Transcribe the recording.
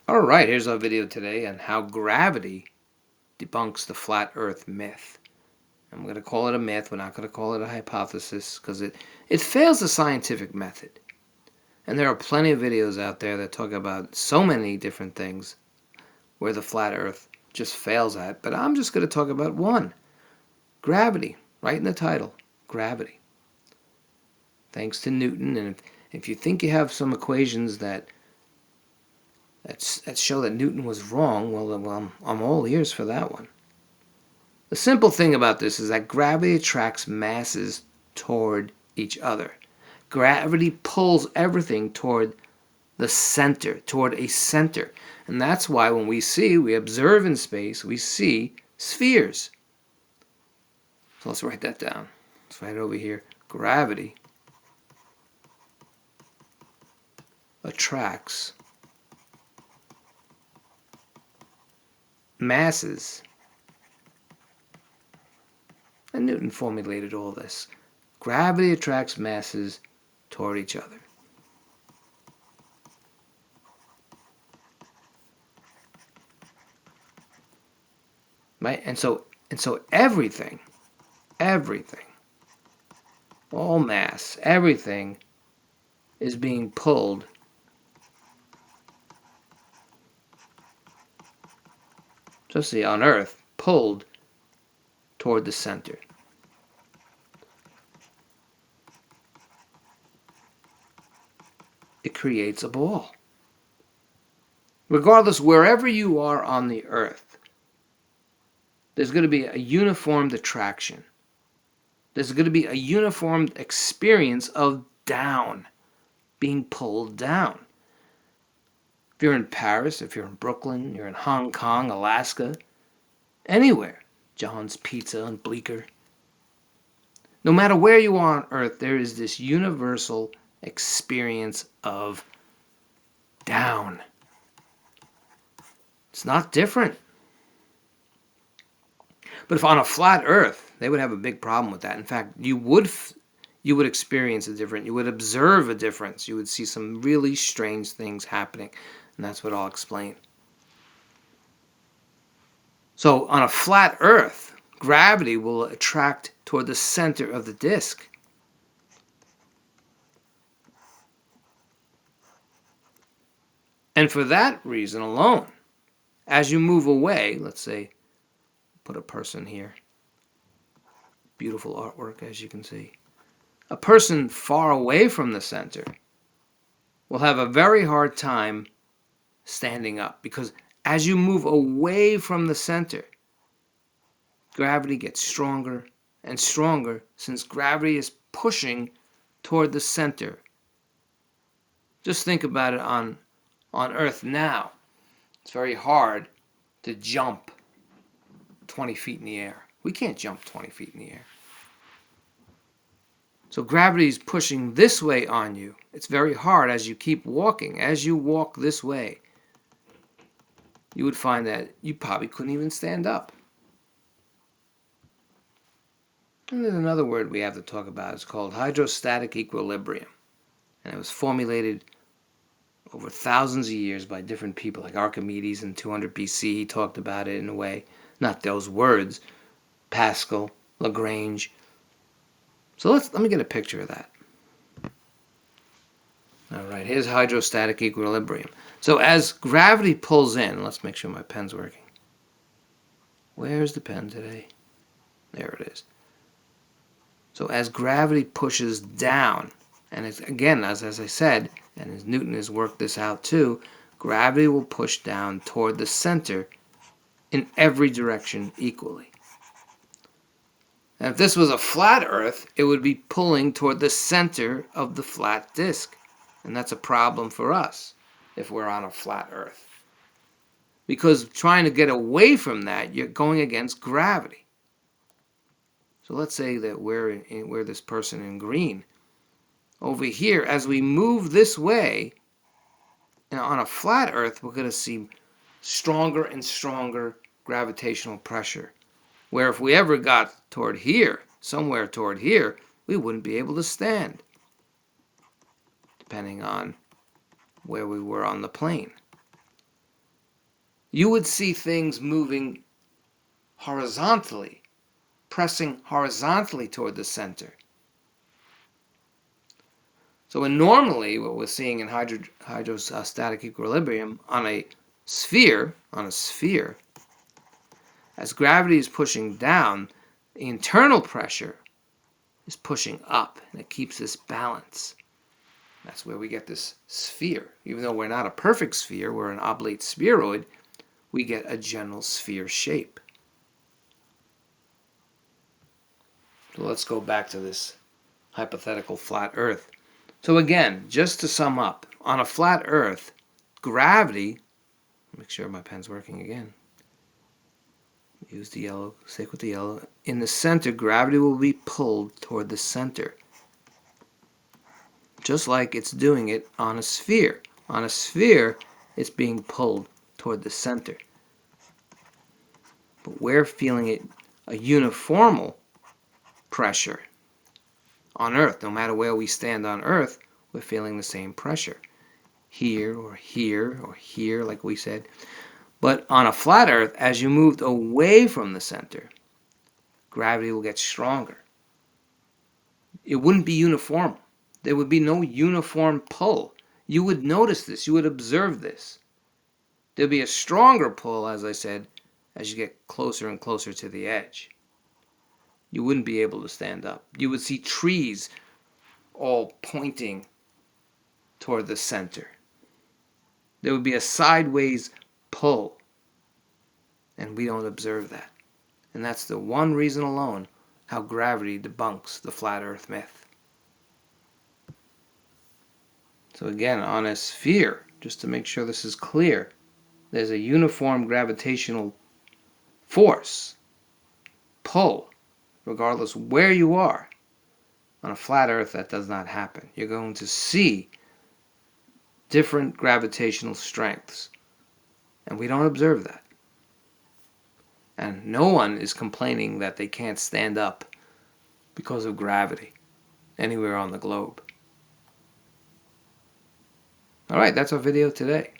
Alright, here's our video today on how gravity debunks the flat earth myth. I'm going to call it a myth, we're not going to call it a hypothesis, because it fails the scientific method. And there are plenty of videos out there that talk about so many different things where the flat earth just fails at, but I'm just going to talk about one. Gravity, right in the title, gravity. Thanks to Newton, and if you think you have some equations that show that Newton was wrong, well, I'm all ears for that one. The simple thing about this is that gravity attracts masses toward each other. Gravity pulls everything toward the center, toward a center. And that's why when we observe in space, we see spheres. So let's write that down. Let's write it over here. Gravity attracts masses. And Newton formulated all this. Gravity attracts masses toward each other. Right? And so everything, all mass, everything is being pulled especially on Earth, pulled toward the center. It creates a ball. Regardless, wherever you are on the Earth, there's going to be a uniformed attraction. There's going to be a uniformed experience of down, being pulled down. If you're in Paris, if you're in Brooklyn, you're in Hong Kong, Alaska, anywhere, John's Pizza and Bleecker. No matter where you are on Earth, there is this universal experience of down. It's not different. But if on a flat Earth, they would have a big problem with that. In fact, you would experience a difference. You would observe a difference. You would see some really strange things happening. And that's what I'll explain. So on a flat Earth, gravity will attract toward the center of the disk. And for that reason alone, as you move away, let's say, put a person here. Beautiful artwork, as you can see. A person far away from the center will have a very hard time standing up, because as you move away from the center, gravity gets stronger and stronger, since gravity is pushing toward the center. Just think about it on Earth now. It's very hard to jump 20 feet in the air. We can't jump 20 feet in the air. So gravity is pushing this way on you. It's very hard as you keep walking. As you walk this way, you would find that you probably couldn't even stand up. And there's another word we have to talk about. It's called hydrostatic equilibrium. And it was formulated over thousands of years by different people, like Archimedes in 200 BC. He talked about it in a way, not those words. Pascal, Lagrange. So let me get a picture of that. All right, here's hydrostatic equilibrium. So as gravity pulls in, let's make sure my pen's working. Where's the pen today? There it is. So as gravity pushes down, and it's, again, as I said, and as Newton has worked this out too, gravity will push down toward the center in every direction equally. And if this was a flat Earth, it would be pulling toward the center of the flat disk. And that's a problem for us if we're on a flat Earth. Because trying to get away from that, you're going against gravity. So let's say that we're this person in green. Over here, as we move this way, and on a flat Earth, we're going to see stronger and stronger gravitational pressure. Where if we ever got toward here, somewhere toward here, we wouldn't be able to stand, depending on where we were on the plane. you would see things moving horizontally, pressing horizontally toward the center. So normally what we're seeing in hydrostatic equilibrium on a sphere, as gravity is pushing down, the internal pressure is pushing up, and it keeps this balance. That's where we get this sphere. Even though we're not a perfect sphere, we're an oblate spheroid, we get a general sphere shape. So let's go back to this hypothetical flat Earth. So again, just to sum up, on a flat Earth, gravity, make sure my pen's working again. Use the yellow, stick with the yellow. In the center, gravity will be pulled toward the center, just like it's doing it on a sphere. On a sphere, it's being pulled toward the center. But we're feeling it a uniformal pressure on Earth. No matter where we stand on Earth, we're feeling the same pressure. Here or here or here, like we said. But on a flat Earth, as you moved away from the center, gravity will get stronger. It wouldn't be uniform. There would be no uniform pull. You would notice this. You would observe this. There'd be a stronger pull, as I said, as you get closer and closer to the edge. You wouldn't be able to stand up. You would see trees all pointing toward the center. There would be a sideways pull, and we don't observe that. And that's the one reason alone how gravity debunks the flat Earth myth. So again, on a sphere, just to make sure this is clear, there's a uniform gravitational force, pull, regardless where you are. On a flat Earth, that does not happen. You're going to see different gravitational strengths, and we don't observe that. And no one is complaining that they can't stand up because of gravity anywhere on the globe. All right, that's our video today.